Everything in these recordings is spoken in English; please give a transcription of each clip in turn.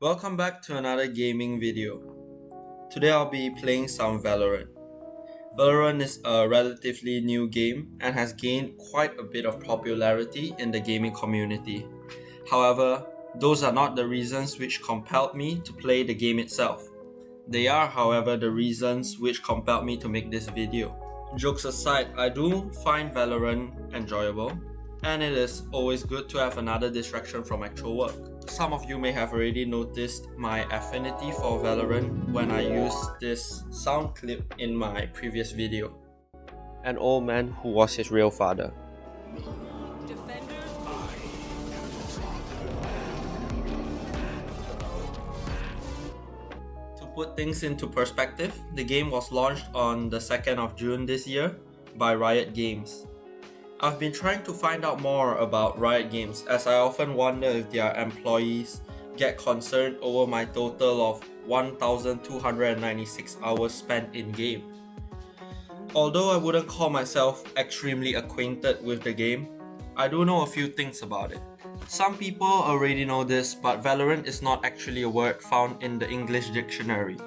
Welcome back to another gaming video. Today I'll be playing some Valorant. Valorant is a relatively new game and has gained quite a bit of popularity in the gaming community. However, those are not the reasons which compelled me to play the game itself. They are, however, the reasons which compelled me to make this video. Jokes aside, I do find Valorant enjoyable, and it is always good to have another distraction from actual work. Some of you may have already noticed my affinity for Valorant when I used this sound clip in my previous video. An old man who was his real father. To put things into perspective, the game was launched on the 2nd of June this year by Riot Games. I've been trying to find out more about Riot Games, as I often wonder if their employees get concerned over my total of 1,296 hours spent in-game. Although I wouldn't call myself extremely acquainted with the game, I do know a few things about it. Some people already know this, but Valorant is not actually a word found in the English dictionary.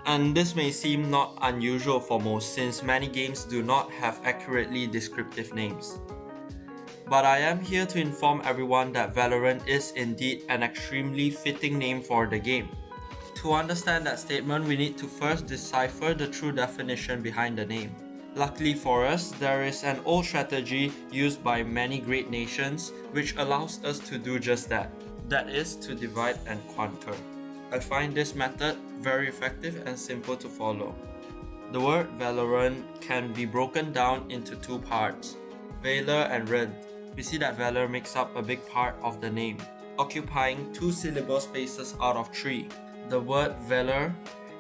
And this may seem not unusual for most, since many games do not have accurately descriptive names. But I am here to inform everyone that Valorant is indeed an extremely fitting name for the game. To understand that statement, we need to first decipher the true definition behind the name. Luckily for us, there is an old strategy used by many great nations which allows us to do just that. That is to divide and conquer. I find this method very effective and simple to follow. The word Valorant can be broken down into two parts, Valor and Ren. We see that Valor makes up a big part of the name, occupying 2 syllable spaces out of 3. The word Valor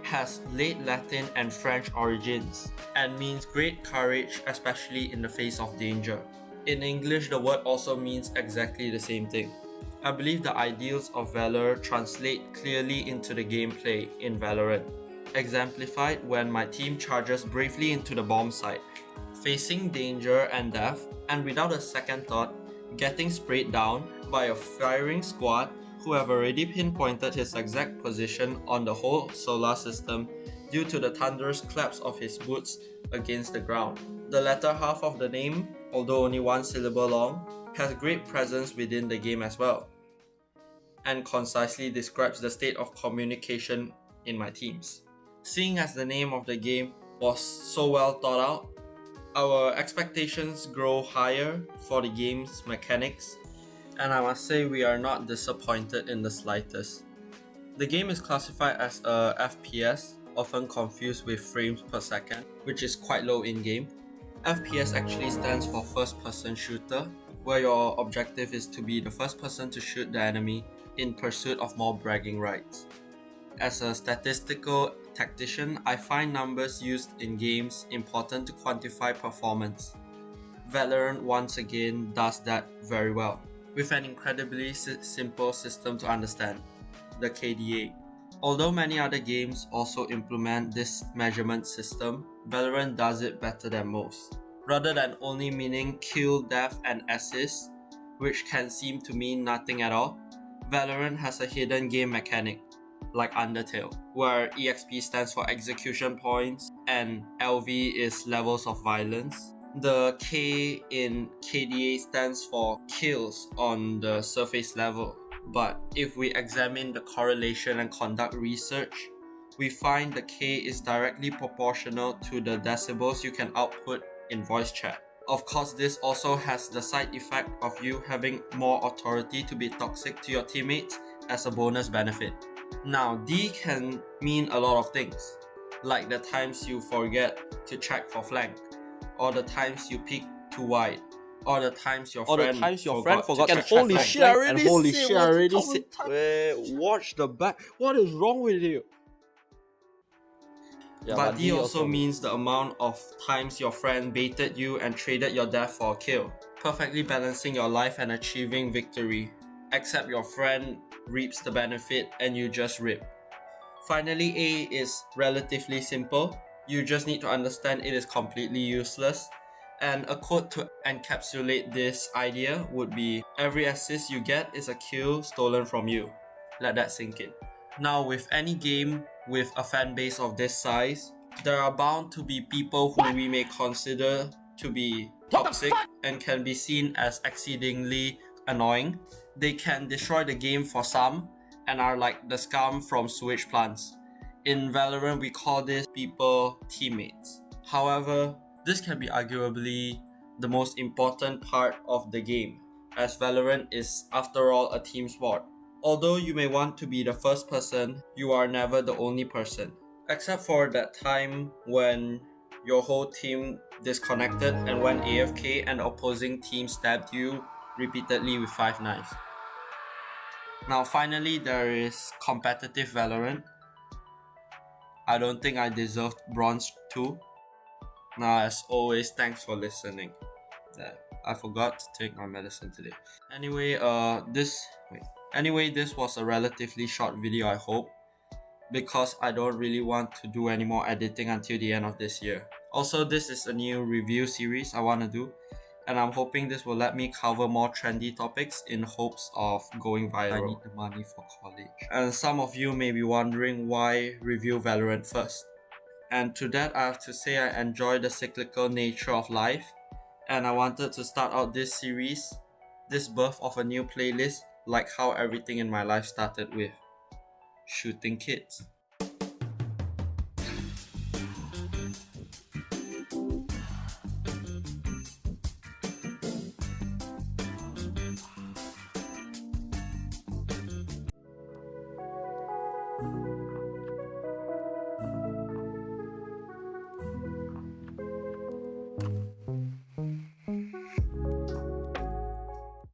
has late Latin and French origins and means great courage, especially in the face of danger. In English, the word also means exactly the same thing. I believe the ideals of Valor translate clearly into the gameplay in Valorant, exemplified when my team charges bravely into the bomb site, facing danger and death, and without a second thought, getting sprayed down by a firing squad who have already pinpointed his exact position on the whole solar system due to the thunderous claps of his boots against the ground. The latter half of the name, although only 1 syllable long, has great presence within the game as well, and concisely describes the state of communication in my teams. Seeing as the name of the game was so well thought out, our expectations grow higher for the game's mechanics, and I must say we are not disappointed in the slightest. The game is classified as a FPS, often confused with frames per second, which is quite low in-game. FPS actually stands for first person shooter, where your objective is to be the first person to shoot the enemy in pursuit of more bragging rights. As a statistical tactician, I find numbers used in games important to quantify performance. Valorant once again does that very well, with an incredibly simple system to understand, the KDA. Although many other games also implement this measurement system, Valorant does it better than most. Rather than only meaning kill, death, and assist, which can seem to mean nothing at all, Valorant has a hidden game mechanic, like Undertale, where EXP stands for execution points and LV is levels of violence. The K in KDA stands for kills on the surface level, but if we examine the correlation and conduct research, we find the K is directly proportional to the decibels you can output in voice chat. Of course, this also has the side effect of you having more authority to be toxic to your teammates as a bonus benefit. Now, D can mean a lot of things, like the times you forget to check for flank, or the times you peek too wide, or the times your friend forgot to check for Holy flank. shit, I already said. Watch the back. What is wrong with you? Yeah, But D also means the amount of times your friend baited you and traded your death for a kill, perfectly balancing your life and achieving victory, except your friend reaps the benefit and you just rip. Finally, A is relatively simple. You just need to understand it is completely useless, and a quote to encapsulate this idea would be, every assist you get is a kill stolen from you. Let that sink in. Now, with any game with a fan base of this size, there are bound to be people who we may consider to be toxic and can be seen as exceedingly annoying. They can destroy the game for some and are like the scum from sewage plants. In Valorant, we call these people teammates. However, this can be arguably the most important part of the game, as Valorant is, after all, a team sport. Although you may want to be the first person, you are never the only person. Except for that time when your whole team disconnected and went AFK and the opposing team stabbed you repeatedly with 5 knives. Now finally, there is competitive Valorant. I don't think I deserved bronze 2. Now as always, thanks for listening. I forgot to take my medicine today. Anyway, this was a relatively short video, I hope, because I don't really want to do any more editing until the end of this year. Also, this is a new review series I want to do, and I'm hoping this will let me cover more trendy topics in hopes of going viral. I need the money for college. And some of you may be wondering why review Valorant first. And to that, I have to say I enjoy the cyclical nature of life, and I wanted to start out this series, this birth of a new playlist, like how everything in my life started with shooting kids.